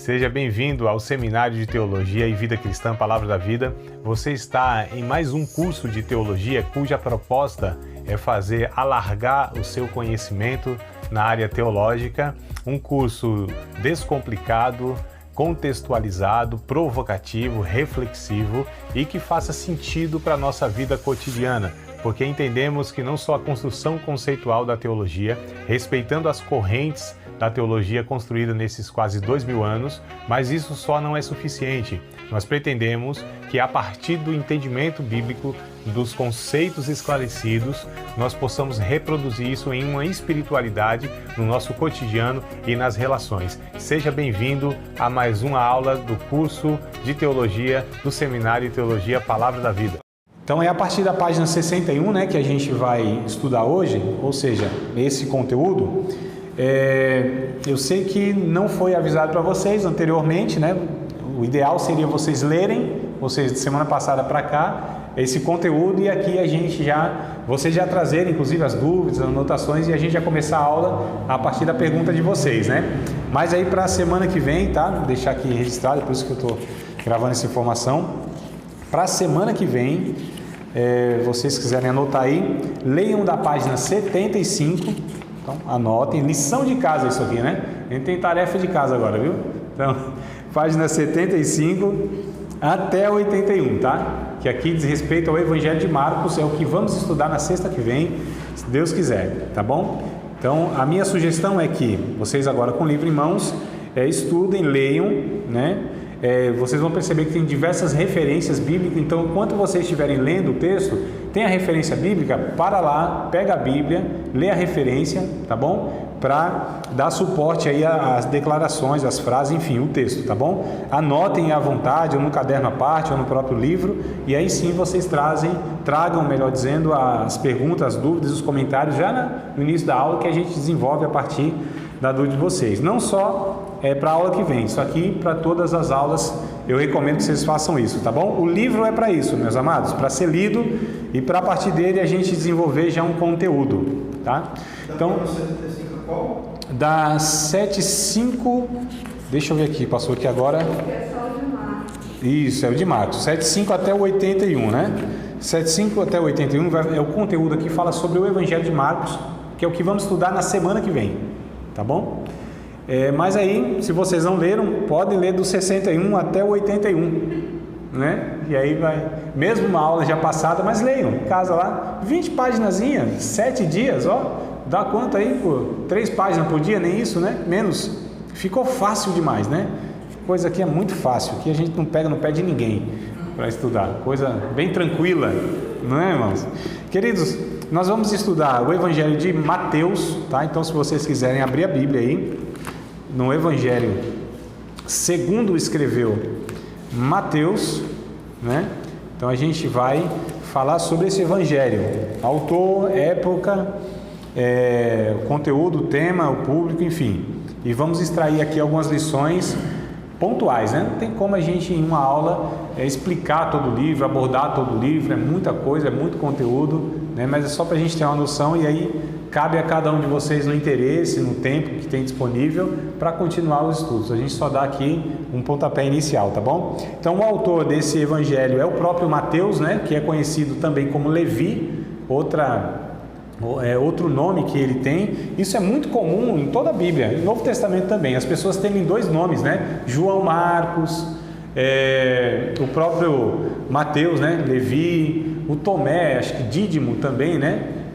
Seja bem-vindo ao Seminário de Teologia e Vida Cristã Palavra da Vida. Você está em mais um curso de teologia cuja proposta é fazer alargar o seu conhecimento na área teológica, um curso descomplicado, contextualizado, provocativo, reflexivo e que faça sentido para a nossa vida cotidiana, porque entendemos que não só a construção conceitual da teologia, respeitando as correntes da teologia construída nesses quase 2000 anos, mas isso só não é suficiente. Nós pretendemos que a partir do entendimento bíblico, dos conceitos esclarecidos, nós possamos reproduzir isso em uma espiritualidade no nosso cotidiano e nas relações. Seja bem-vindo a mais uma aula do curso de teologia do Seminário de Teologia Palavra da Vida. Então é a partir da página 61, que a gente vai estudar hoje, ou seja, esse conteúdo. Eu sei que não foi avisado para vocês anteriormente, O ideal seria vocês lerem, de semana passada para cá, esse conteúdo e aqui vocês já trazerem inclusive as dúvidas, as anotações e a gente já começar a aula a partir da pergunta de vocês, Mas aí para a semana que vem, tá? Vou deixar aqui registrado, por isso que eu estou gravando essa informação. Para a semana que vem, vocês quiserem anotar aí, leiam da página 75, então anotem, lição de casa isso aqui, A gente tem tarefa de casa agora, viu? Então, página 75 até 81, tá? Que aqui diz respeito ao Evangelho de Marcos, é o que vamos estudar na sexta que vem, se Deus quiser, tá bom? Então, a minha sugestão é que vocês agora com o livro em mãos, estudem, leiam, vocês vão perceber que tem diversas referências bíblicas, então enquanto vocês estiverem lendo o texto, tem a referência bíblica, para lá, pega a Bíblia, lê a referência, tá bom? Para dar suporte aí às declarações, às frases, enfim, o texto, tá bom? Anotem à vontade, ou no caderno à parte, ou no próprio livro, e aí sim vocês tragam, melhor dizendo, as perguntas, as dúvidas, os comentários já no início da aula que a gente desenvolve a partir da dúvida de vocês. Não só para a aula que vem, isso aqui para todas as aulas eu recomendo que vocês façam isso, tá bom? O livro é para isso, meus amados, para ser lido e para a partir dele a gente desenvolver já um conteúdo, tá? Então, da 7.5, deixa eu ver aqui, passou aqui agora. Isso, é o de Marcos, 7.5 até o 81, 7.5 até o 81 é o conteúdo aqui, fala sobre o Evangelho de Marcos, que é o que vamos estudar na semana que vem, tá bom? Mas aí, se vocês não leram, podem ler do 61 até o 81, E aí vai, mesmo uma aula já passada, mas leiam, em casa lá, 20 paginazinhas, 7 dias, dá quanto aí por 3 páginas por dia, nem isso, Menos, ficou fácil demais, Coisa aqui é muito fácil, aqui a gente não pega no pé de ninguém para estudar, coisa bem tranquila, não é, irmãos? Queridos, nós vamos estudar o Evangelho de Mateus, tá? Então, se vocês quiserem abrir a Bíblia aí, no Evangelho segundo escreveu Mateus, Então a gente vai falar sobre esse Evangelho, autor, época, o conteúdo, o tema, o público, enfim. E vamos extrair aqui algumas lições pontuais, Não tem como a gente em uma aula explicar todo o livro, abordar todo o livro, é muita coisa, é muito conteúdo, Mas é só para a gente ter uma noção e aí cabe a cada um de vocês no interesse, no tempo que tem disponível para continuar os estudos. A gente só dá aqui um pontapé inicial, tá bom? Então, o autor desse evangelho é o próprio Mateus, que é conhecido também como Levi, outro nome que ele tem. Isso é muito comum em toda a Bíblia, no Novo Testamento também. As pessoas têm 2 nomes, João Marcos, o próprio Mateus, Levi, o Tomé, acho que Dídimo também,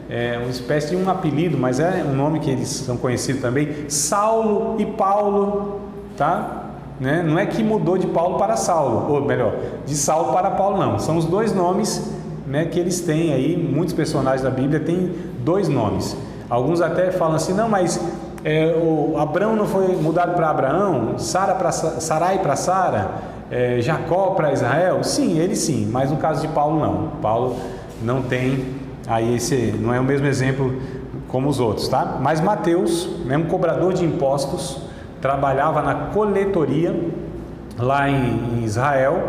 É uma espécie de um apelido, mas é um nome que eles são conhecidos também. Saulo e Paulo, tá? Não é que mudou de Paulo para Saulo, ou melhor, de Saulo para Paulo, não. São os 2 nomes, que eles têm aí. Muitos personagens da Bíblia têm 2 nomes. Alguns até falam assim, não, mas o Abrão não foi mudado para Abraão, Sarai para Sara, Jacó para Israel? Sim, ele sim, mas no caso de Paulo não. Paulo não tem. Aí esse não é o mesmo exemplo como os outros, tá? Mas Mateus, um cobrador de impostos, trabalhava na coletoria lá em Israel,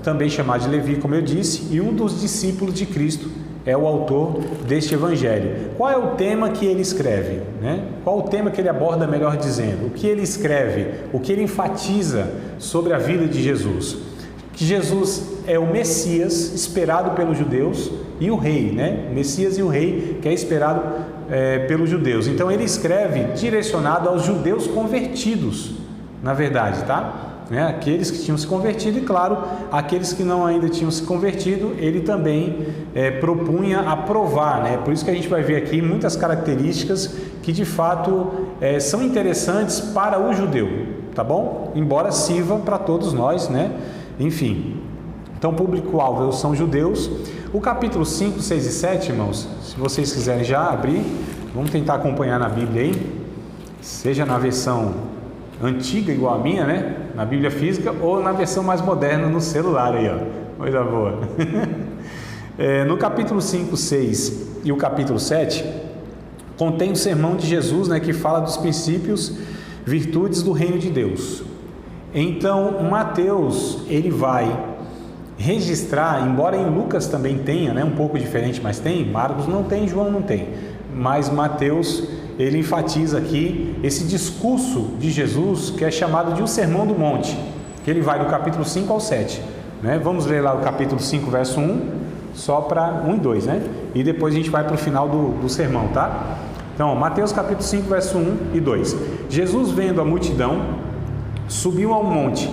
também chamado de Levi, como eu disse, e um dos discípulos de Cristo é o autor deste evangelho. Qual é o tema que ele escreve, né? Qual o tema que ele aborda, melhor dizendo? O que ele escreve, o que ele enfatiza sobre a vida de Jesus? Que Jesus é o Messias esperado pelos judeus e o rei, né? O Messias e o rei que é esperado pelos judeus. Então ele escreve direcionado aos judeus convertidos, na verdade, tá? Né? Aqueles que tinham se convertido e, claro, aqueles que não ainda tinham se convertido, ele também propunha aprovar, né? Por isso que a gente vai ver aqui muitas características que de fato são interessantes para o judeu, tá bom? Embora sirva para todos nós, né? Enfim, então o público-alvo são judeus. O capítulo 5, 6 e 7, irmãos, se vocês quiserem já abrir, vamos tentar acompanhar na Bíblia aí, seja na versão antiga igual a minha, né? Na Bíblia física, ou na versão mais moderna no celular aí, ó. Coisa boa. No capítulo 5, 6 e o capítulo 7, contém o sermão de Jesus, né? Que fala dos princípios, virtudes do reino de Deus. Então, Mateus, ele vai registrar, embora em Lucas também tenha, né? Um pouco diferente, mas tem. Marcos não tem, João não tem. Mas Mateus, ele enfatiza aqui esse discurso de Jesus que é chamado de o Sermão do Monte, que ele vai do capítulo 5 ao 7, né? Vamos ler lá o capítulo 5, verso 1, só para 1 e 2, né? E depois a gente vai para o final do sermão, tá? Então, Mateus capítulo 5, verso 1 e 2. Jesus, vendo a multidão, subiu ao monte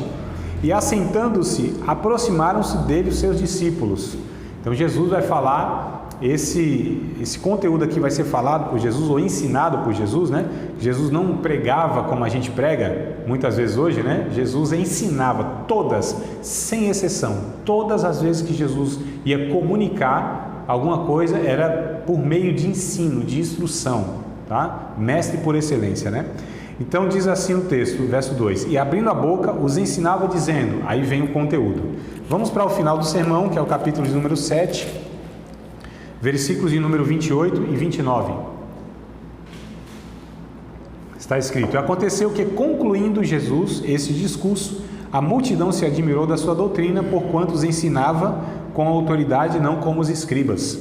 e, assentando-se, aproximaram-se dele os seus discípulos. Então, Jesus vai falar... Esse conteúdo aqui vai ser falado por Jesus ou ensinado por Jesus, né? Jesus não pregava como a gente prega muitas vezes hoje, né? Jesus ensinava todas, sem exceção, todas as vezes que Jesus ia comunicar alguma coisa era por meio de ensino, de instrução, tá? Mestre por excelência, né? Então diz assim o texto, verso 2: e abrindo a boca os ensinava dizendo, aí vem o conteúdo. Vamos para o final do sermão, que é o capítulo de número 7, versículos de número 28 e 29. Está escrito: aconteceu que, concluindo Jesus esse discurso, a multidão se admirou da sua doutrina, porquanto os ensinava com autoridade, não como os escribas.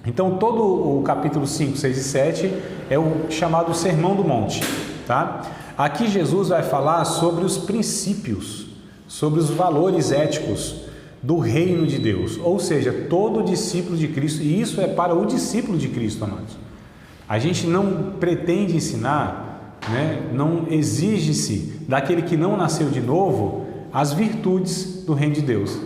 Então, todo o capítulo 5, 6 e 7 é o chamado Sermão do Monte, tá? Aqui Jesus vai falar sobre os princípios, sobre os valores éticos do reino de Deus, ou seja, todo discípulo de Cristo, e isso é para o discípulo de Cristo, amados. A gente não pretende ensinar, né, não exige-se daquele que não nasceu de novo as virtudes do reino de Deus.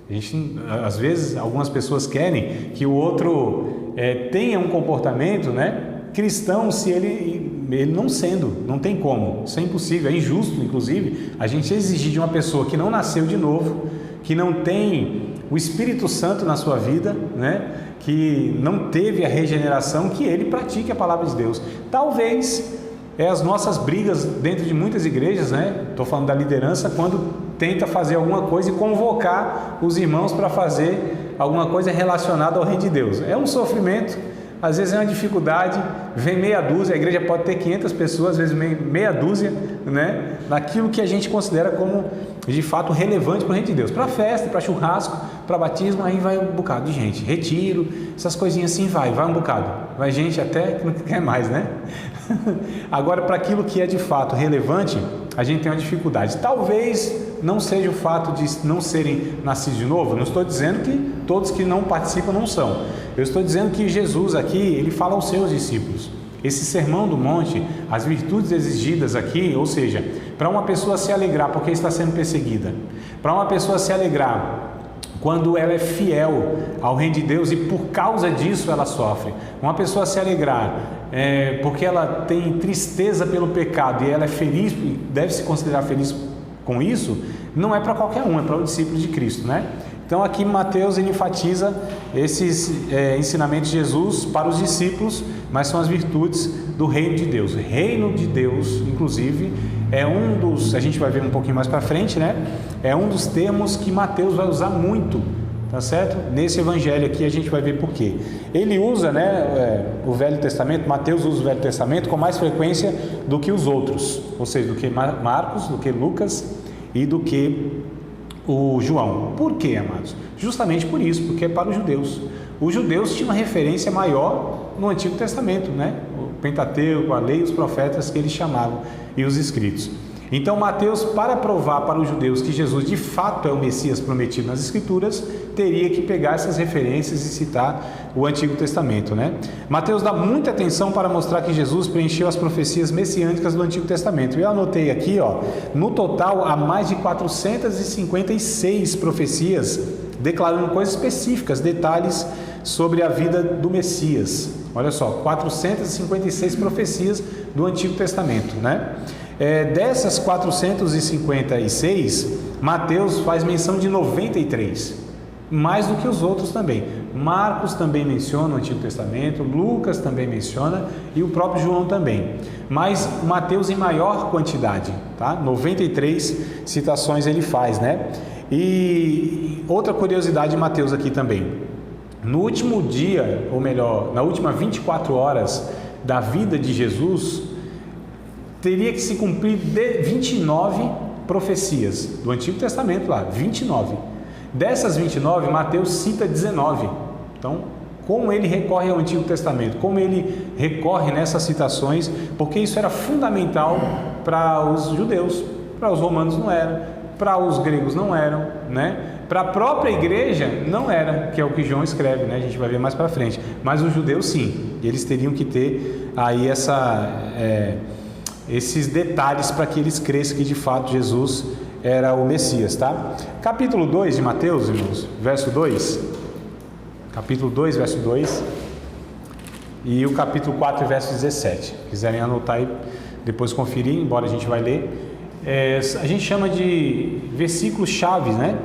A gente, às vezes, algumas pessoas querem que o outro tenha um comportamento, né, cristão, se ele não sendo, não tem como, isso é impossível, é injusto, inclusive, a gente exigir de uma pessoa que não nasceu de novo, que não tem o Espírito Santo na sua vida, né? Que não teve a regeneração, que ele pratique a palavra de Deus. Talvez as nossas brigas dentro de muitas igrejas, né? Estou falando da liderança, quando tenta fazer alguma coisa e convocar os irmãos para fazer alguma coisa relacionada ao reino de Deus. É um sofrimento, às vezes é uma dificuldade, vem meia dúzia, a igreja pode ter 500 pessoas, às vezes meia dúzia, né? Naquilo que a gente considera como de fato relevante para o reino de Deus, para festa, para churrasco, para batismo, aí vai um bocado de gente, retiro, essas coisinhas assim, vai um bocado, vai gente até que não quer mais, né? Agora, para aquilo que é de fato relevante, a gente tem uma dificuldade. Talvez não seja o fato de não serem nascidos de novo, não estou dizendo que todos que não participam não são, eu estou dizendo que Jesus aqui, ele fala aos seus discípulos. Esse sermão do monte, as virtudes exigidas aqui, ou seja, para uma pessoa se alegrar porque está sendo perseguida, para uma pessoa se alegrar quando ela é fiel ao reino de Deus e por causa disso ela sofre, uma pessoa se alegrar porque ela tem tristeza pelo pecado e ela é feliz e deve se considerar feliz com isso, não é para qualquer um, é para o discípulo de Cristo, né? Então aqui Mateus ele enfatiza esses ensinamentos de Jesus para os discípulos, mas são as virtudes do reino de Deus. Reino de Deus, inclusive, é um dos, a gente vai ver um pouquinho mais para frente, né? É um dos termos que Mateus vai usar muito, tá certo? Nesse evangelho aqui a gente vai ver por quê. Ele usa, né, o Velho Testamento, Mateus usa o Velho Testamento com mais frequência do que os outros, ou seja, do que Marcos, do que Lucas e do que o João. Por quê, amados? Justamente por isso, porque é para os judeus. Os judeus tinham uma referência maior no Antigo Testamento, né? O Pentateuco, a lei e os profetas que eles chamavam, e os escritos. Então Mateus, para provar para os judeus que Jesus de fato é o Messias prometido nas Escrituras, teria que pegar essas referências e citar o Antigo Testamento, né? Mateus dá muita atenção para mostrar que Jesus preencheu as profecias messiânicas do Antigo Testamento. Eu anotei aqui, no total há mais de 456 profecias declarando coisas específicas, detalhes sobre a vida do Messias. Olha só, 456 profecias do Antigo Testamento, né? Dessas 456, Mateus faz menção de 93, mais do que os outros também. Marcos também menciona o Antigo Testamento, Lucas também menciona e o próprio João também. Mas Mateus em maior quantidade, tá? 93 citações ele faz, né? E outra curiosidade de Mateus aqui também. No último dia, ou melhor, na última 24 horas da vida de Jesus, teria que se cumprir 29 profecias do Antigo Testamento lá, 29. Dessas 29, Mateus cita 19. Então, como ele recorre ao Antigo Testamento, como ele recorre nessas citações, porque isso era fundamental para os judeus, para os romanos não era, para os gregos não eram, né? Para a própria igreja não era, que é o que João escreve, né? A gente vai ver mais para frente. Mas os judeus sim, eles teriam que ter aí esses detalhes para que eles cresçam que de fato Jesus era o Messias, tá? Capítulo 2 de Mateus, irmãos, verso 2. Capítulo 2, verso 2. E o capítulo 4, verso 17. Se quiserem anotar aí, depois conferir, embora a gente vai ler. A gente chama de versículos chaves, né?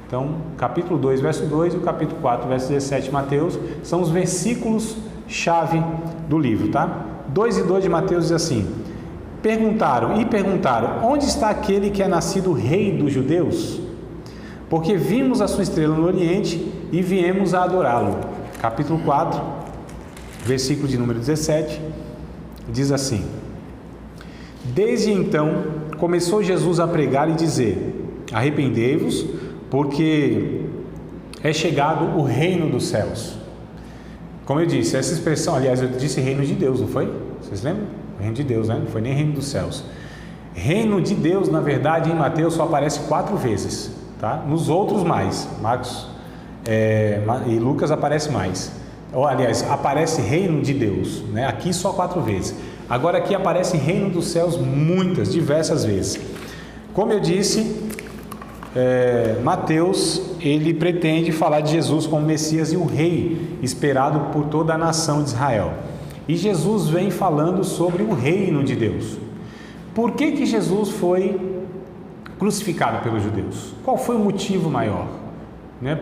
Então, capítulo 2, verso 2 e o capítulo 4, verso 17 de Mateus são os versículos chave do livro, tá? 2 e 2 de Mateus diz assim: perguntaram, onde está aquele que é nascido rei dos judeus? Porque vimos a sua estrela no Oriente e viemos a adorá-lo. Capítulo 4, versículo de número 17, diz assim: desde então começou Jesus a pregar e dizer: arrependei-vos, porque é chegado o reino dos céus. Como eu disse, essa expressão, aliás, eu disse reino de Deus, não foi? Vocês lembram? Reino de Deus, né? Não foi nem reino dos céus. Reino de Deus, na verdade, em Mateus só aparece 4 vezes, tá? Nos outros mais. Marcos e Lucas aparece mais. Ou, aliás, aparece reino de Deus, né? Aqui só 4 vezes. Agora aqui aparece reino dos céus muitas, diversas vezes. Como eu disse, Mateus, ele pretende falar de Jesus como Messias e o rei esperado por toda a nação de Israel. E Jesus vem falando sobre o reino de Deus. Por que Jesus foi crucificado pelos judeus? Qual foi o motivo maior?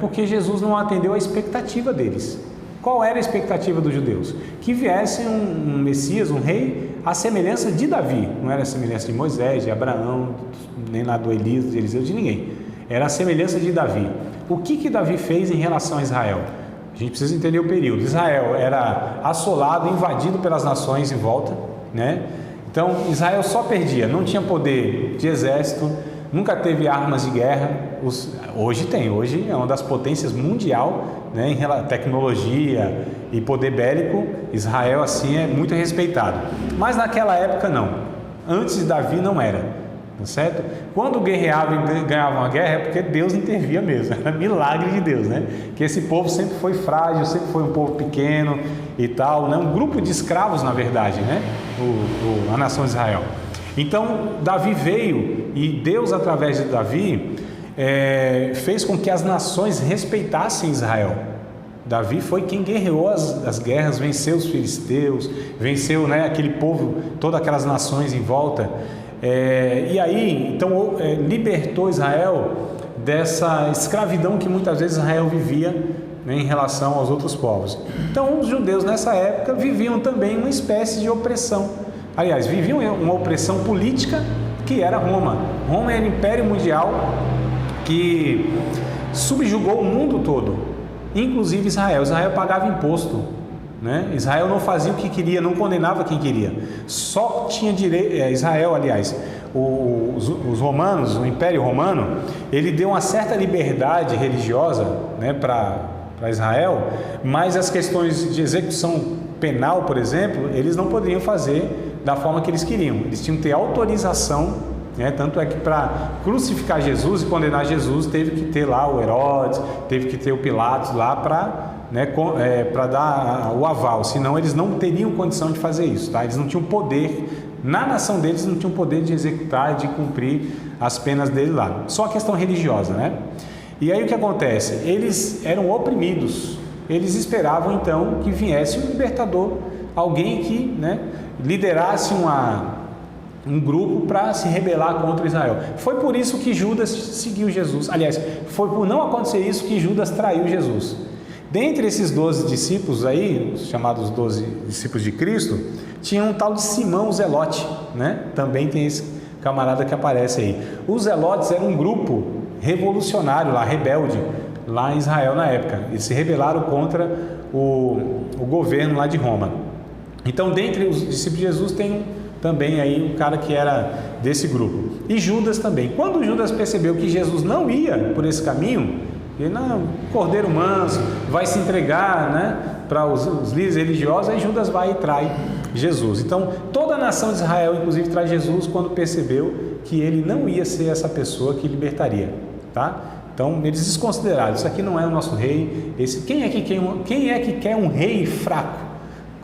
Porque Jesus não atendeu à expectativa deles. Qual era a expectativa dos judeus? Que viesse um Messias, um rei, à semelhança de Davi. Não era a semelhança de Moisés, de Abraão, nem lá do Elias, de Eliseu, de ninguém. Era a semelhança de Davi. O que Davi fez em relação a Israel? A gente precisa entender o período. Israel era assolado, invadido pelas nações em volta, né? Então Israel só perdia, não tinha poder de exército, nunca teve armas de guerra. Hoje tem, hoje é uma das potências mundial, né, em tecnologia e poder bélico. Israel assim é muito respeitado, mas naquela época não. Antes de Davi não era. Tá certo? Quando guerreava e ganhava uma guerra é porque Deus intervia mesmo, era milagre de Deus, né? Que esse povo sempre foi frágil, sempre foi um povo pequeno e tal, né? Um grupo de escravos, na verdade, né? A nação de Israel. Então Davi veio e Deus, através de Davi, fez com que as nações respeitassem Israel. Davi foi quem guerreou as guerras, venceu os filisteus, venceu, né, aquele povo, todas aquelas nações em volta. E aí, então, libertou Israel dessa escravidão que muitas vezes Israel vivia, né, em relação aos outros povos. Então, os judeus nessa época viviam também uma espécie de opressão. Aliás, viviam uma opressão política que era Roma. Roma era o império mundial que subjugou o mundo todo, inclusive Israel. Israel pagava imposto, né? Israel não fazia o que queria, não condenava quem queria. Só tinha direito, Israel, aliás, os romanos, o Império Romano, ele deu uma certa liberdade religiosa, né, para Israel, mas as questões de execução penal, por exemplo, eles não poderiam fazer da forma que eles queriam. Eles tinham que ter autorização, né? Tanto é que para crucificar Jesus e condenar Jesus, teve que ter lá o Herodes, teve que ter o Pilatos lá para, né, para dar o aval, senão eles não teriam condição de fazer isso, tá? Eles não tinham poder, na nação deles não tinham poder de executar, de cumprir as penas dele lá. Só a questão religiosa, né? E aí o que acontece? Eles eram oprimidos, eles esperavam então que viesse um libertador, alguém que, né, liderasse um grupo para se rebelar contra Israel. Foi por isso que Judas seguiu Jesus. Aliás, foi por não acontecer isso que Judas traiu Jesus. Dentre esses 12 discípulos aí, os chamados 12 discípulos de Cristo, tinha um tal de Simão o Zelote, né? Também tem esse camarada que aparece aí. Os Zelotes eram um grupo revolucionário lá, rebelde, lá em Israel na época. Eles se rebelaram contra o governo lá de Roma. Então, dentre os discípulos de Jesus tem também aí um cara que era desse grupo. E Judas também. Quando Judas percebeu que Jesus não ia por esse caminho, ele, não, cordeiro manso, vai se entregar, né, para os líderes religiosos, aí Judas vai e trai Jesus. Então, toda a nação de Israel, inclusive, traz Jesus quando percebeu que ele não ia ser essa pessoa que libertaria, tá? Então, eles desconsideraram, isso aqui não é o nosso rei, quem é que quer um rei fraco,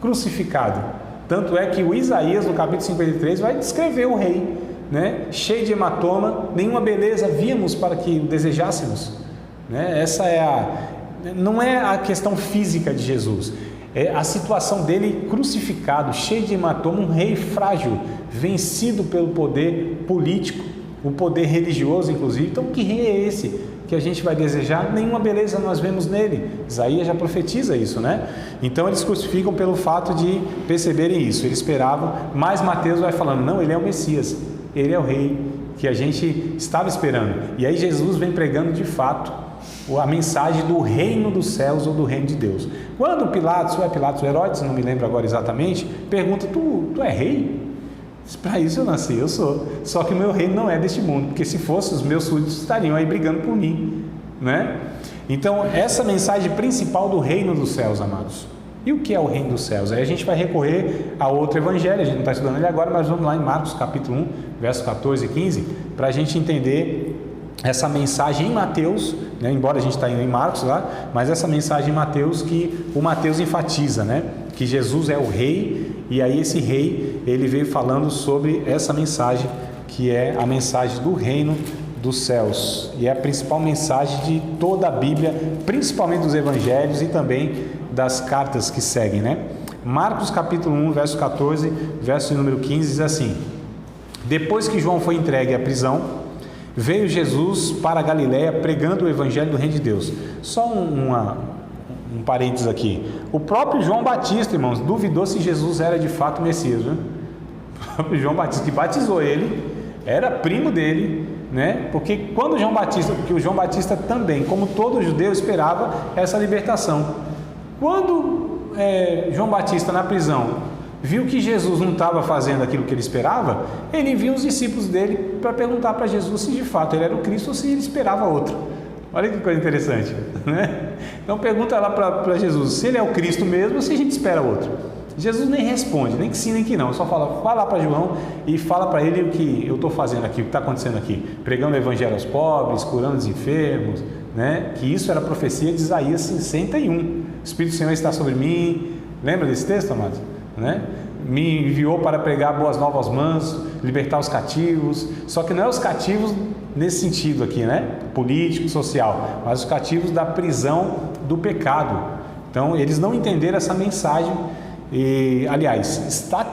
crucificado? Tanto é que o Isaías, no capítulo 53, vai descrever o rei, né, cheio de hematoma, nenhuma beleza víamos para que o desejássemos, né? Essa não é a questão física de Jesus, é a situação dele crucificado, cheio de hematoma, um rei frágil, vencido pelo poder político, o poder religioso inclusive. Então, que rei é esse que a gente vai desejar? Nenhuma beleza nós vemos nele. Isaías já profetiza isso, né? Então eles crucificam pelo fato de perceberem isso, eles esperavam, mas Mateus vai falando, não, ele é o Messias, ele é o rei que a gente estava esperando. E aí Jesus vem pregando de fato a mensagem do reino dos céus ou do reino de Deus. Quando Pilatos, o Herodes, não me lembro agora exatamente, pergunta, tu é rei? Para isso eu nasci, eu sou. Só que o meu reino não é deste mundo, porque se fosse, os meus súditos estariam aí brigando por mim, né? Então, essa mensagem principal do reino dos céus, amados. E o que é o reino dos céus? Aí a gente vai recorrer a outro evangelho, a gente não está estudando ele agora, mas vamos lá em Marcos capítulo 1, versos 14 e 15, para a gente entender essa mensagem em Mateus, né? Embora a gente está indo em Marcos lá, mas essa mensagem em Mateus que o Mateus enfatiza, né? Que Jesus é o rei, e aí esse rei, ele veio falando sobre essa mensagem, que é a mensagem do reino dos céus, e é a principal mensagem de toda a Bíblia, principalmente dos evangelhos e também das cartas que seguem, né? Marcos capítulo 1, verso 14, verso número 15, diz assim: depois que João foi entregue à prisão, veio Jesus para a Galiléia pregando o evangelho do reino de Deus. Só um parênteses aqui. O próprio João Batista, irmãos, duvidou se Jesus era de fato o Messias, viu? O próprio João Batista, que batizou ele, era primo dele, né? Porque o João Batista também, como todo judeu, esperava essa libertação. Quando João Batista na prisão viu que Jesus não estava fazendo aquilo que ele esperava, ele enviou os discípulos dele para perguntar para Jesus se de fato ele era o Cristo ou se ele esperava outro. Olha que coisa interessante, né? Então pergunta lá para Jesus se ele é o Cristo mesmo ou se a gente espera outro. Jesus nem responde, nem que sim, nem que não, só fala, vai lá para João e fala para ele o que eu estou fazendo aqui, o que está acontecendo aqui, pregando o evangelho aos pobres, curando os enfermos, né? Que isso era a profecia de Isaías 61, o Espírito do Senhor está sobre mim. Lembra desse texto, amados? Né? Me enviou para pregar boas novas aos mansos, libertar os cativos. Só que não é os cativos nesse sentido aqui, né? Político, social, mas os cativos da prisão do pecado. Então eles não entenderam essa mensagem. E, aliás, estava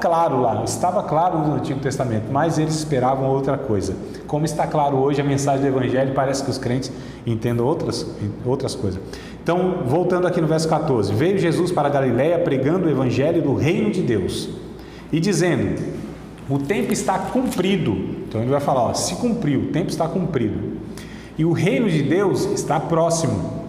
claro no Antigo Testamento, mas eles esperavam outra coisa. Como está claro hoje a mensagem do Evangelho, parece que os crentes entendem outras coisas. Então, voltando aqui no verso 14, veio Jesus para a Galiléia pregando o Evangelho do reino de Deus e dizendo, o tempo está cumprido. Então ele vai falar, ó, se cumpriu, o tempo está cumprido e o reino de Deus está próximo,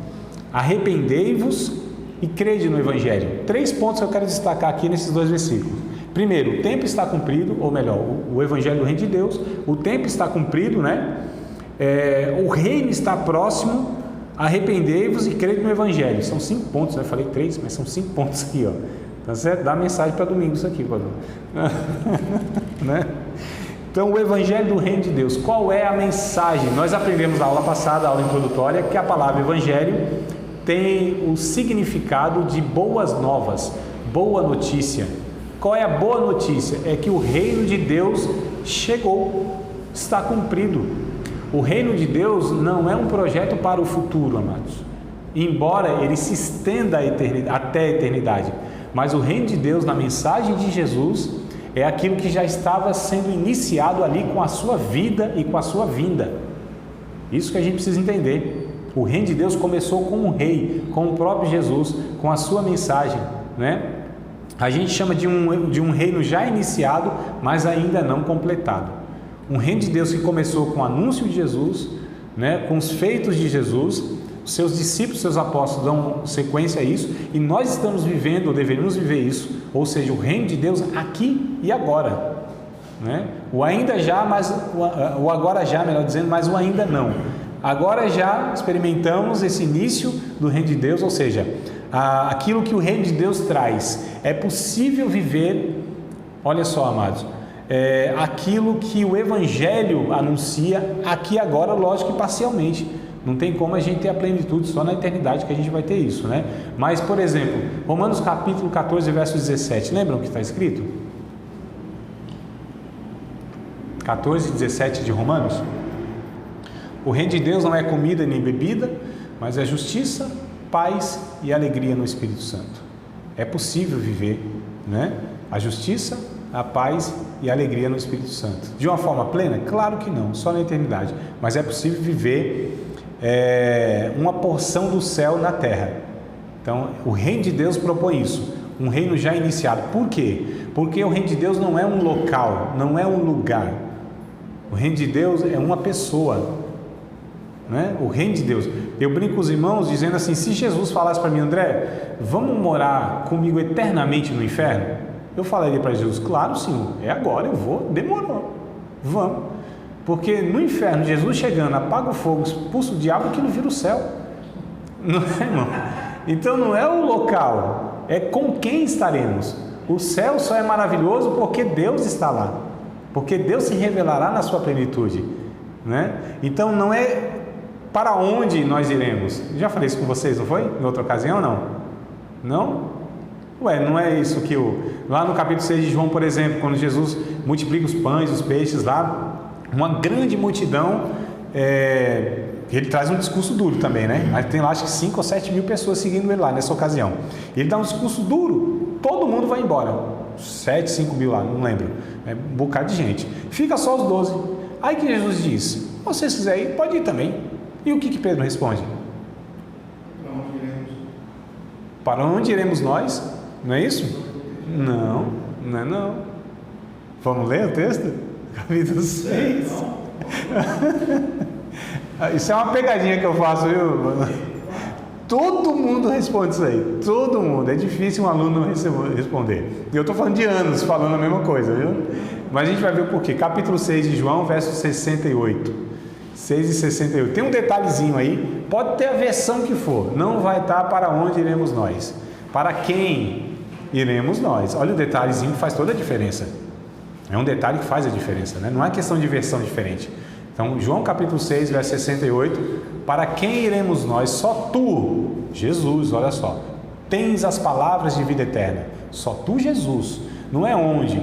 arrependei-vos e crede no Evangelho. 3 pontos que eu quero destacar aqui nesses 2 versículos. Primeiro, o tempo está cumprido, ou melhor, o Evangelho do Reino de Deus, o tempo está cumprido, né? O reino está próximo, arrependei-vos e crede no Evangelho. São 5 pontos, né? Eu falei 3, mas são 5 pontos aqui, ó. Tá certo? Dá mensagem para domingo isso aqui, padrão. Né? Então, o Evangelho do Reino de Deus, qual é a mensagem? Nós aprendemos na aula passada, a aula introdutória, que a palavra Evangelho tem o significado de boas novas, boa notícia. Qual é a boa notícia? É que o reino de Deus chegou, está cumprido. O reino de Deus não é um projeto para o futuro, amados, embora ele se estenda até a eternidade, mas o reino de Deus, na mensagem de Jesus, é aquilo que já estava sendo iniciado ali com a sua vida e com a sua vinda. Isso que a gente precisa entender. O reino de Deus começou com um rei, com o próprio Jesus, com a sua mensagem, né? A gente chama de um reino já iniciado, mas ainda não completado. Um reino de Deus que começou com o anúncio de Jesus, né, com os feitos de Jesus, os seus discípulos, seus apóstolos dão sequência a isso, e nós estamos vivendo, ou deveríamos viver isso, ou seja, o reino de Deus aqui e agora, né? O ainda já, mas o agora já, melhor dizendo, mas o ainda não. Agora já experimentamos esse início do reino de Deus, ou seja, aquilo que o reino de Deus traz. É possível viver, olha só, amados, aquilo que o Evangelho anuncia aqui agora, lógico que parcialmente. Não tem como a gente ter a plenitude, só na eternidade que a gente vai ter isso, né? Mas, por exemplo, Romanos capítulo 14, verso 17, lembram o que está escrito? 14, 17 de Romanos. O reino de Deus não é comida nem bebida, mas é justiça, paz e alegria no Espírito Santo. É possível viver, né? A justiça, a paz e a alegria no Espírito Santo. De uma forma plena? Claro que não, só na eternidade. Mas é possível viver uma porção do céu na terra. Então, o reino de Deus propõe isso, um reino já iniciado. Por quê? Porque o reino de Deus não é um local, não é um lugar. O reino de Deus é uma pessoa, né? O reino de Deus. Eu brinco com os irmãos dizendo assim: se Jesus falasse para mim, André, vamos morar comigo eternamente no inferno? Eu falaria para Jesus: claro, Senhor, é agora, eu vou, demorou, vamos. Porque no inferno, Jesus chegando, apaga o fogo, expulsa o diabo, aquilo vira o céu. Não é, irmão? Então não é o local, é com quem estaremos. O céu só é maravilhoso porque Deus está lá, porque Deus se revelará na sua plenitude, né? Então não é para onde nós iremos. Já falei isso com vocês, não foi? Em outra ocasião, não? Não? Ué, não é isso que lá no capítulo 6 de João, por exemplo, quando Jesus multiplica os pães, os peixes lá, uma grande multidão, ele traz um discurso duro também, né? Mas tem lá acho que 5 ou 7 mil pessoas seguindo ele lá nessa ocasião. Ele dá um discurso duro, todo mundo vai embora. 7, 5 mil lá, não lembro. É um bocado de gente. Fica só os 12. Aí que Jesus diz: se vocês quiserem ir, pode ir também. E o que Pedro responde? Para onde iremos? Para onde iremos nós? Não é isso? Não, não é não. Vamos ler o texto? Capítulo 6. Isso é uma pegadinha que eu faço, viu? Todo mundo responde isso aí. Todo mundo. É difícil um aluno não responder. E eu estou falando de anos falando a mesma coisa, viu? Mas a gente vai ver o porquê. Capítulo 6 de João, verso 68. 6 e 68. Tem um detalhezinho aí. Pode ter a versão que for. Não vai estar para onde iremos nós. Para quem iremos nós. Olha o detalhezinho que faz toda a diferença. É um detalhe que faz a diferença, né? Não é questão de versão diferente. Então, João capítulo 6, verso 68, para quem iremos nós? Só tu, Jesus, olha só, tens as palavras de vida eterna. Só tu, Jesus. Não é onde.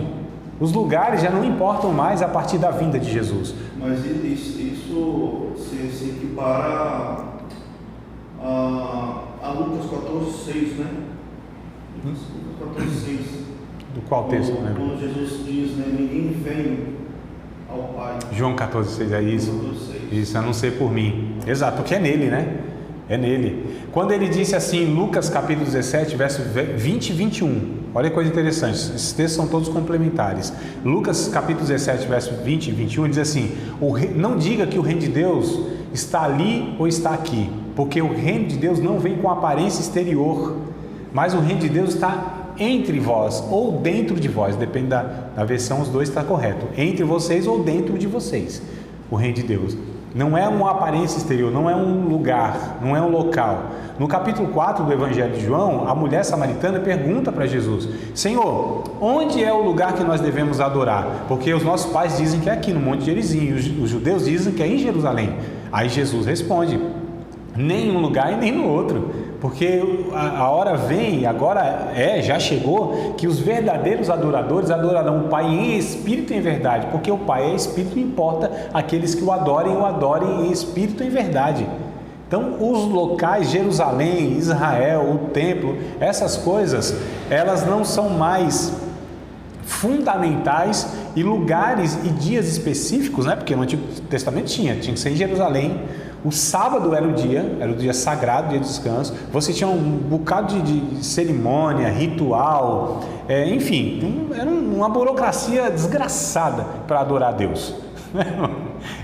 Os lugares já não importam mais a partir da vinda de Jesus. Mas isso se equipara a Lucas 14:6, né? Lucas 14:6. Do qual texto? Quando Jesus diz, né, ninguém vem ao Pai. João 14:6, é isso? Isso, a não ser por mim. Exato, porque é nele, né? É nele. Quando ele disse assim, Lucas capítulo 17, verso 20 e 21, olha que coisa interessante, esses textos são todos complementares. Lucas capítulo 17, verso 20 e 21, diz assim: não diga que o reino de Deus está ali ou está aqui, porque o reino de Deus não vem com aparência exterior, mas o reino de Deus está entre vós ou dentro de vós, depende da versão, os dois está correto, entre vocês ou dentro de vocês, o reino de Deus. Não é uma aparência exterior, não é um lugar, não é um local. No capítulo 4 do Evangelho de João, a mulher samaritana pergunta para Jesus: Senhor, onde é o lugar que nós devemos adorar? Porque os nossos pais dizem que é aqui no Monte Gerizim, os judeus dizem que é em Jerusalém. Aí Jesus responde: nem em um lugar e nem no outro, porque a hora vem, agora já chegou, que os verdadeiros adoradores adorarão o Pai em espírito e em verdade, porque o Pai é espírito e importa aqueles que o adorem em espírito e em verdade. Então, os locais, Jerusalém, Israel, o templo, essas coisas, elas não são mais fundamentais e lugares e dias específicos, né? Porque no Antigo Testamento tinha que ser em Jerusalém. O sábado era o dia sagrado, dia de descanso. Você tinha um bocado de cerimônia, ritual, enfim, era uma burocracia desgraçada para adorar a Deus.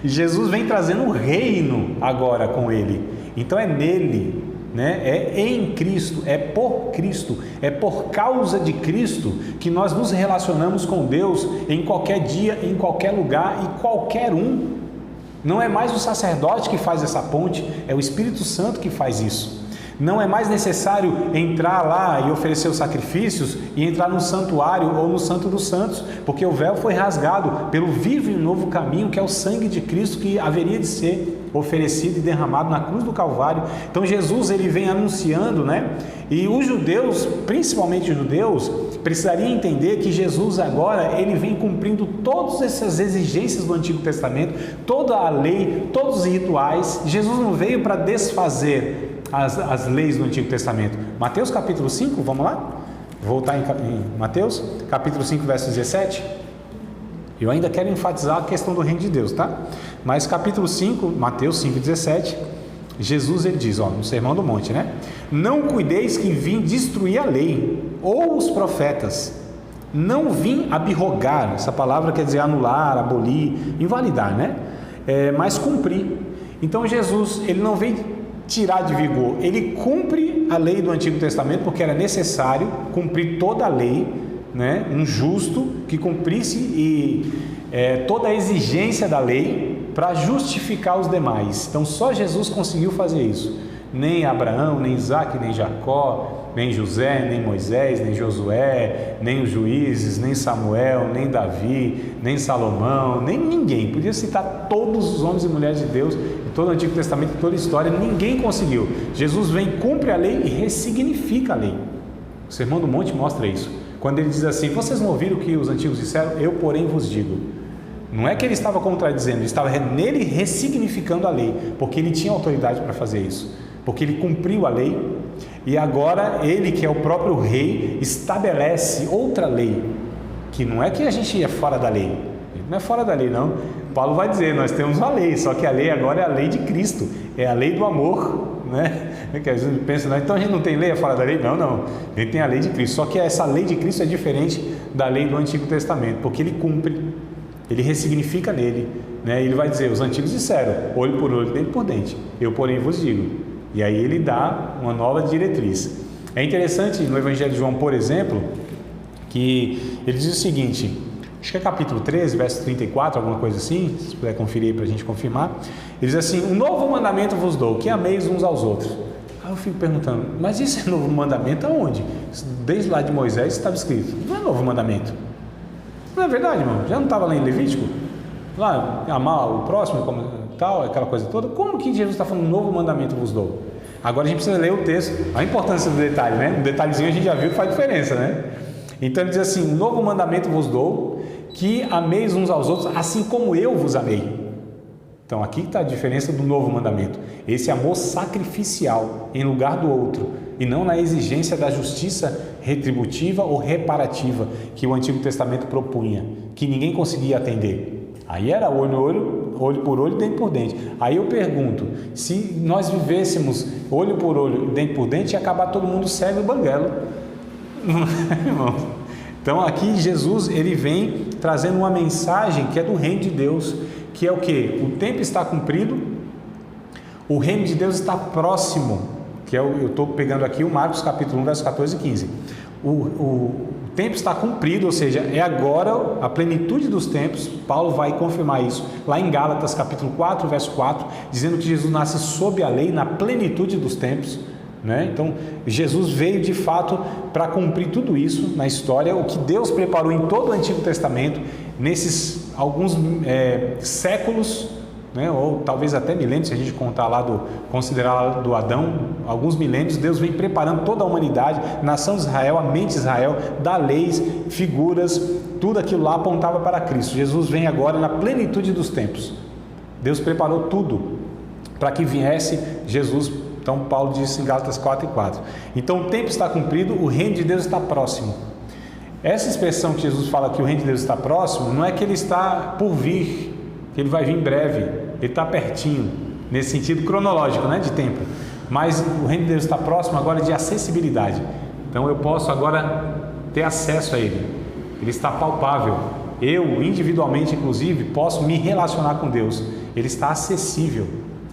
E Jesus vem trazendo o reino agora com ele. Então é nele, né? É em Cristo, é por causa de Cristo que nós nos relacionamos com Deus em qualquer dia, em qualquer lugar e qualquer um. Não é mais o sacerdote que faz essa ponte, é o Espírito Santo que faz isso. Não é mais necessário entrar lá e oferecer os sacrifícios e entrar no santuário ou no Santo dos Santos, porque o véu foi rasgado pelo vivo e novo caminho, que é o sangue de Cristo que haveria de ser oferecido e derramado na cruz do Calvário. Então Jesus, ele vem anunciando, né? E os judeus, principalmente os judeus, precisariam entender que Jesus agora, ele vem cumprindo todas essas exigências do Antigo Testamento, toda a lei, todos os rituais. Jesus não veio para desfazer as leis do Antigo Testamento. Mateus capítulo 5, vamos lá? Voltar em Mateus, capítulo 5, verso 17. Eu ainda quero enfatizar a questão do reino de Deus, tá? Mas capítulo 5, Mateus 5, 17, Jesus, ele diz, no Sermão do Monte, né? Não cuideis que vim destruir a lei, ou os profetas. Não vim abrogar, essa palavra quer dizer anular, abolir, invalidar, né? Mas cumprir. Então Jesus, ele não veio tirar de vigor, ele cumpre a lei do Antigo Testamento, porque era necessário cumprir toda a lei, né? Um justo que cumprisse toda a exigência da lei para justificar os demais. Então só Jesus conseguiu fazer isso. Nem Abraão, nem Isaac, nem Jacó, nem José, nem Moisés, nem Josué, nem os juízes, nem Samuel, nem Davi, nem Salomão, nem ninguém. Podia citar todos os homens e mulheres de Deus, todo o Antigo Testamento, toda a história, ninguém conseguiu. Jesus vem, cumpre a lei e ressignifica a lei. O Sermão do Monte mostra isso. Quando ele diz assim: vocês não ouviram o que os antigos disseram? Eu, porém, vos digo. Não é que ele estava contradizendo, ele estava nele ressignificando a lei, porque ele tinha autoridade para fazer isso, porque ele cumpriu a lei, e agora ele, que é o próprio rei, estabelece outra lei, que não é que a gente é fora da lei, não é fora da lei não. Paulo vai dizer, nós temos uma lei, só que a lei agora é a lei de Cristo, é a lei do amor, né? Que a gente pensa, então a gente não tem lei fora da lei? Não, a gente tem a lei de Cristo, só que essa lei de Cristo é diferente da lei do Antigo Testamento, porque ele cumpre, ele ressignifica nele, né? Ele vai dizer, os antigos disseram, olho por olho, dente por dente, eu porém vos digo, e aí ele dá uma nova diretriz. É interessante no Evangelho de João, por exemplo, que ele diz o seguinte, acho que é capítulo 13, verso 34, alguma coisa assim, se puder conferir aí para a gente confirmar. Ele diz assim: um novo mandamento vos dou, que ameis uns aos outros. Aí eu fico perguntando, mas isso é novo mandamento aonde? Desde lá de Moisés estava escrito, não é novo mandamento. Não é verdade, irmão? Já não estava lá em Levítico? Lá, amar o próximo, como tal, aquela coisa toda. Como que Jesus está falando, um novo mandamento vos dou? Agora a gente precisa ler o texto, a importância do detalhe, né? Um detalhezinho a gente já viu que faz diferença, né? Então ele diz assim: um novo mandamento vos dou, que ameis uns aos outros, assim como eu vos amei. Então aqui está a diferença do novo mandamento, esse amor sacrificial em lugar do outro, e não na exigência da justiça retributiva ou reparativa que o Antigo Testamento propunha, que ninguém conseguia atender. Aí era olho por olho, dente por dente. Aí eu pergunto, se nós vivêssemos olho por olho, dente por dente, ia acabar todo mundo cego e banguelo. Irmão. Então aqui Jesus, ele vem trazendo uma mensagem que é do reino de Deus, que é o que? O tempo está cumprido, o reino de Deus está próximo, que é eu estou pegando aqui o Marcos capítulo 1, verso 14 e 15. o tempo está cumprido, ou seja, é agora a plenitude dos tempos. Paulo vai confirmar isso lá em Gálatas capítulo 4, verso 4, dizendo que Jesus nasce sob a lei na plenitude dos tempos, né? Então, Jesus veio de fato para cumprir tudo isso na história, o que Deus preparou em todo o Antigo Testamento, nesses alguns séculos, né? Ou talvez até milênios, se a gente contar considerar lá do Adão, alguns milênios. Deus vem preparando toda a humanidade, nação de Israel, a mente de Israel, dá leis, figuras, tudo aquilo lá apontava para Cristo. Jesus vem agora na plenitude dos tempos. Deus preparou tudo para que viesse Jesus. Então Paulo disse em Gálatas 4:4. Então o tempo está cumprido, o reino de Deus está próximo. Essa expressão que Jesus fala que o reino de Deus está próximo, não é que ele está por vir, que ele vai vir em breve, ele está pertinho, nesse sentido cronológico, né, de tempo. Mas o reino de Deus está próximo agora de acessibilidade. Então eu posso agora ter acesso a ele. Ele está palpável. Eu, individualmente, inclusive, posso me relacionar com Deus. Ele está acessível.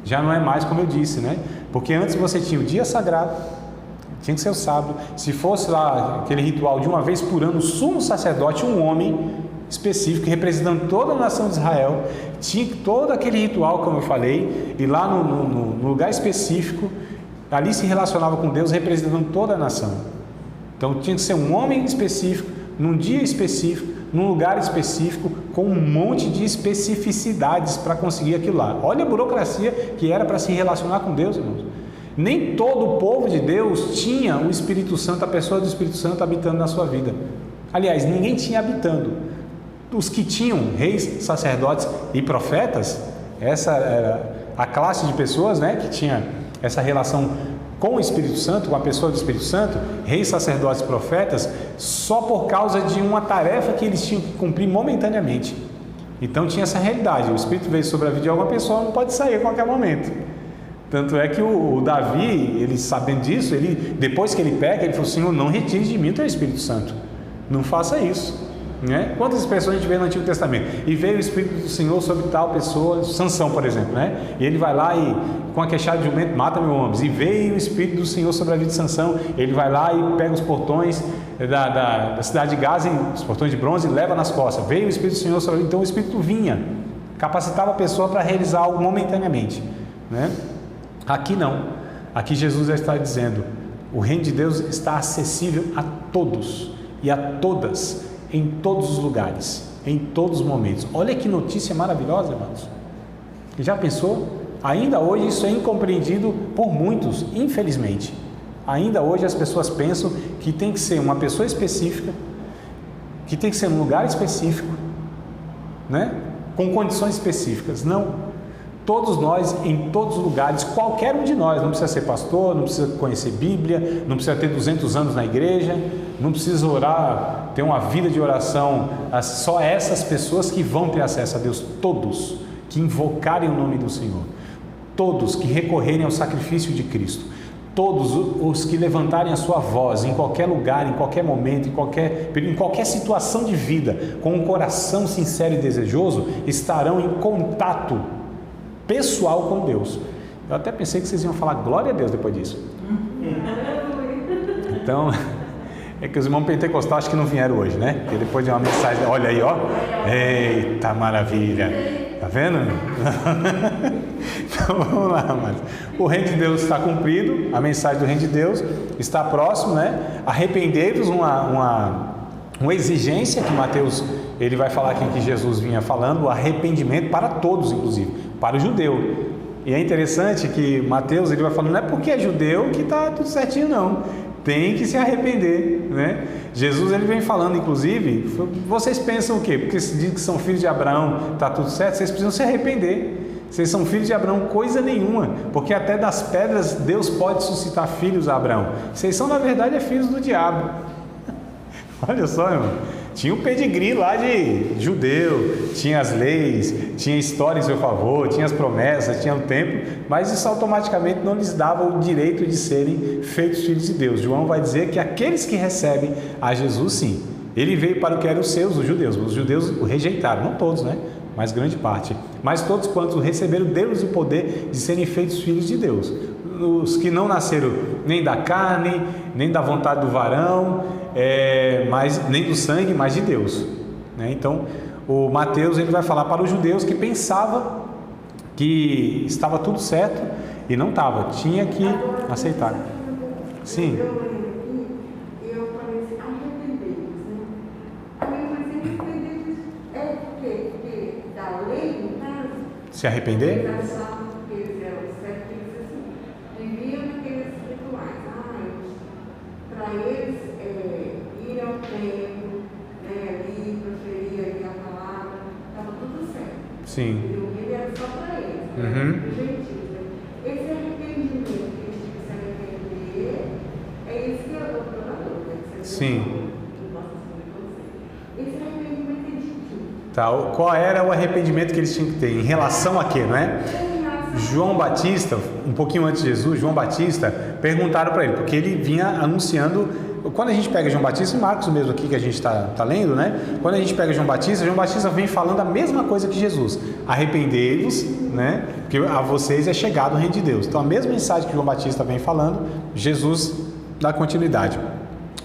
Já não é mais como eu disse, né? Porque antes você tinha o dia sagrado, tinha que ser o sábado. Se fosse lá aquele ritual de uma vez por ano, o sumo sacerdote, um homem específico, representando toda a nação de Israel, tinha todo aquele ritual, como eu falei, e lá no lugar específico, ali se relacionava com Deus, representando toda a nação. Então tinha que ser um homem específico, num dia específico, num lugar específico, com um monte de especificidades para conseguir aquilo lá. Olha a burocracia que era para se relacionar com Deus, irmãos. Nem todo o povo de Deus tinha o Espírito Santo, a pessoa do Espírito Santo habitando na sua vida. Aliás, ninguém tinha habitando. Os que tinham reis, sacerdotes e profetas, essa era a classe de pessoas, né, que tinha essa relação com o Espírito Santo, com a pessoa do Espírito Santo, reis, sacerdotes e profetas, só por causa de uma tarefa que eles tinham que cumprir momentaneamente. Então tinha essa realidade, o Espírito veio sobre a vida de alguma pessoa, não pode sair a qualquer momento. Tanto é que o Davi, ele sabendo disso, depois que ele pega, ele falou: Senhor, não retire de mim o teu Espírito Santo, não faça isso. Né? Quantas pessoas a gente vê no Antigo Testamento? E veio o Espírito do Senhor sobre tal pessoa, Sansão, por exemplo, né? E ele vai lá e com a queixada de jumento mata mil homens. E veio o Espírito do Senhor sobre a vida de Sansão, ele vai lá e pega os portões da cidade de Gaza, os portões de bronze, e leva nas costas. Veio o Espírito do Senhor sobre a vida. Então o Espírito vinha, capacitava a pessoa para realizar algo momentaneamente, né? Aqui não, aqui Jesus já está dizendo: o reino de Deus está acessível a todos e a todas, em todos os lugares, em todos os momentos. Olha que notícia maravilhosa, irmãos. Já pensou? Ainda hoje isso é incompreendido por muitos, infelizmente. Ainda hoje as pessoas pensam que tem que ser uma pessoa específica, que tem que ser um lugar específico, né? Com condições específicas. Não. Todos nós, em todos os lugares, qualquer um de nós, não precisa ser pastor, não precisa conhecer Bíblia, não precisa ter 200 anos na igreja, não precisa orar, ter uma vida de oração, só essas pessoas que vão ter acesso a Deus. Todos que invocarem o nome do Senhor, todos que recorrerem ao sacrifício de Cristo, todos os que levantarem a sua voz em qualquer lugar, em qualquer momento, em qualquer situação de vida, com um coração sincero e desejoso, estarão em contato pessoal com Deus. Eu até pensei que vocês iam falar glória a Deus depois disso. Então, é que os irmãos pentecostais acho que não vieram hoje, né? Porque depois de uma mensagem, olha aí, ó, eita maravilha, tá vendo? Então vamos lá, mas o reino de Deus está cumprido, a mensagem do reino de Deus está próximo, né? Arrependei-vos, uma exigência que Mateus, ele vai falar aqui que Jesus vinha falando, o arrependimento para todos, inclusive, para o judeu. E é interessante que Mateus, ele vai falando, não é porque é judeu que está tudo certinho, não. Tem que se arrepender, né? Jesus, ele vem falando, inclusive, vocês pensam o quê? Porque se diz que são filhos de Abraão, está tudo certo, vocês precisam se arrepender. Vocês são filhos de Abraão, coisa nenhuma, porque até das pedras Deus pode suscitar filhos a Abraão. Vocês são, na verdade, filhos do diabo. Olha só, irmão. Tinha um pedigree lá de judeu, tinha as leis, tinha história em seu favor, tinha as promessas, tinha o templo, mas isso automaticamente não lhes dava o direito de serem feitos filhos de Deus. João vai dizer que aqueles que recebem a Jesus, sim, ele veio para o que eram os seus, os judeus o rejeitaram, não todos, né? Mas grande parte, mas todos quantos receberam, deu-lhes o poder de serem feitos filhos de Deus. os que não nasceram nem da carne, nem da vontade do varão, mas nem do sangue, mas de Deus, né? Então, o Mateus ele vai falar para os judeus que pensavam que estava tudo certo e não estava, tinha que aceitar. Sim. Se arrepender? Viviam naqueles rituais. Para eles ir ao templo, ali, proferir ali a palavra, estava tudo certo. Sim. Ele era só para eles. Esse arrependimento que eles tinham que se arrepender, é isso que eu estou falando. Sim. Esse arrependimento é de quê? Tá, qual era o arrependimento que eles tinham que ter? Em relação a quê, não é? João Batista, um pouquinho antes de Jesus, João Batista, perguntaram para ele, porque ele vinha anunciando. Quando a gente pega João Batista, e Marcos mesmo aqui que a gente está lendo, né? Quando a gente pega João Batista vem falando a mesma coisa que Jesus: arrependei-vos, né? Porque a vocês é chegado o reino de Deus. Então a mesma mensagem que João Batista vem falando, Jesus dá continuidade.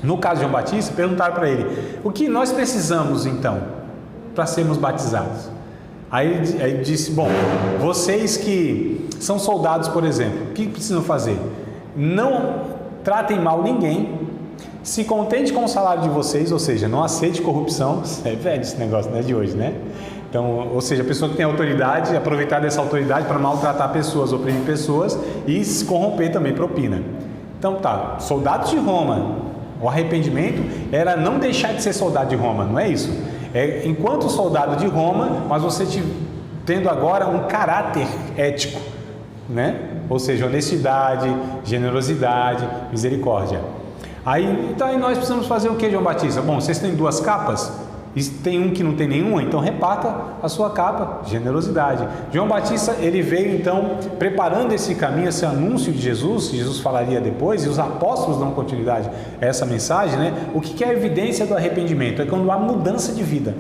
No caso de João Batista, perguntaram para ele: o que nós precisamos então para sermos batizados? Aí ele disse: bom, vocês que são soldados, por exemplo, o que precisam fazer? Não tratem mal ninguém, se contente com o salário de vocês, ou seja, não aceite corrupção. É velho esse negócio, né, de hoje, né? Então, ou seja, a pessoa que tem autoridade, aproveitar dessa autoridade para maltratar pessoas, oprimir pessoas e se corromper também, propina. Então tá, soldados de Roma, o arrependimento era não deixar de ser soldado de Roma, não é isso? Enquanto soldado de Roma, mas você tendo agora um caráter ético, né? Ou seja, honestidade, generosidade, misericórdia. Então aí nós precisamos fazer o que, João Batista? Bom, vocês têm 2 capas? E tem um que não tem nenhuma, então reparta a sua capa, generosidade. João Batista, ele veio então preparando esse caminho, esse anúncio de Jesus, que Jesus falaria depois, e os apóstolos dão continuidade a essa mensagem, né? O que é a evidência do arrependimento? É quando há mudança de vida,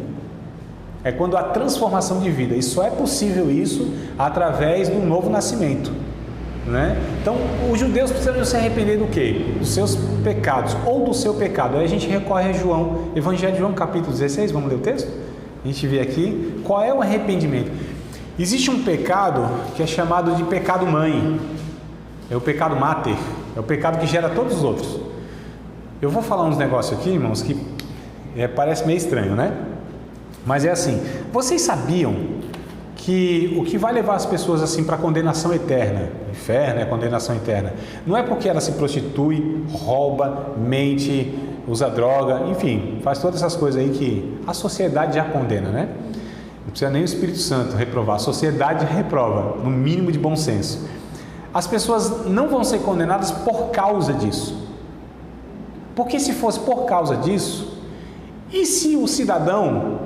é quando há transformação de vida, e só é possível isso através do novo nascimento, né? Então, os judeus precisam se arrepender do quê? Dos seus pecados, ou do seu pecado. Aí a gente recorre a João, Evangelho de João, capítulo 16, vamos ler o texto? A gente vê aqui, qual é o arrependimento? Existe um pecado que é chamado de pecado mãe, é o pecado máter, é o pecado que gera todos os outros. Eu vou falar uns negócios aqui, irmãos, que parece meio estranho, né? Mas é assim, vocês sabiam que o que vai levar as pessoas assim para a condenação eterna, inferno é condenação eterna, não é porque ela se prostitui, rouba, mente, usa droga, enfim, faz todas essas coisas aí que a sociedade já condena, né? Não precisa nem o Espírito Santo reprovar, a sociedade reprova, no mínimo de bom senso. As pessoas não vão ser condenadas por causa disso, porque se fosse por causa disso, e se o cidadão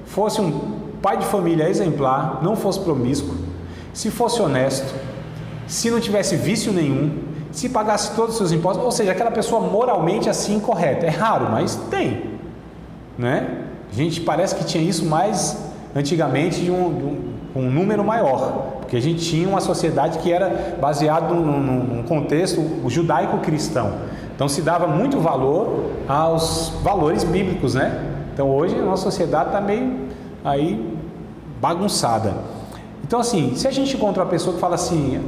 fosse um pai de família exemplar, não fosse promíscuo, se fosse honesto, se não tivesse vício nenhum, se pagasse todos os seus impostos, ou seja, aquela pessoa moralmente assim correta. É raro, mas tem, né? A gente parece que tinha isso mais antigamente de um número maior, porque a gente tinha uma sociedade que era baseada num contexto judaico-cristão, então se dava muito valor aos valores bíblicos, né? Então hoje a nossa sociedade está meio aí bagunçada. Então assim, se a gente encontra uma pessoa que fala assim,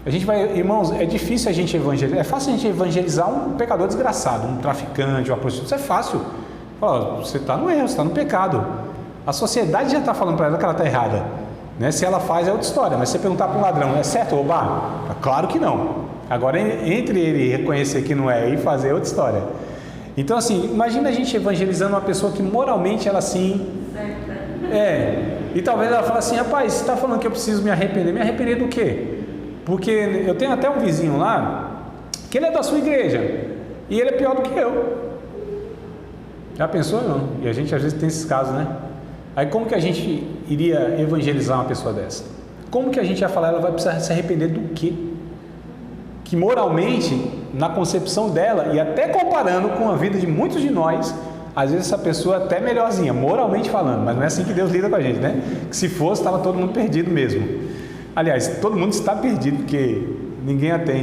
a gente vai, irmãos, é difícil a gente evangelizar, é fácil a gente evangelizar um pecador desgraçado, um traficante, uma prostituta, isso é fácil. Fala, você está no erro, você está no pecado. A sociedade já está falando para ela que ela está errada, né? Se ela faz é outra história, mas se você perguntar para um ladrão, é certo roubar? Claro que não. Agora, entre ele reconhecer que não é e fazer é outra história. Então assim, imagina a gente evangelizando uma pessoa que moralmente ela assim... e talvez ela fale assim, rapaz, você está falando que eu preciso me arrepender do quê? Porque eu tenho até um vizinho lá, que ele é da sua igreja, e ele é pior do que eu. Já pensou, não? E a gente às vezes tem esses casos, né? Aí como que a gente iria evangelizar uma pessoa dessa? Como que a gente ia falar, ela vai precisar se arrepender do quê? Que moralmente, na concepção dela, e até comparando com a vida de muitos de nós, às vezes essa pessoa é até melhorzinha, moralmente falando, mas não é assim que Deus lida com a gente, né? Que se fosse, estava todo mundo perdido mesmo. Aliás, todo mundo está perdido, porque ninguém atende.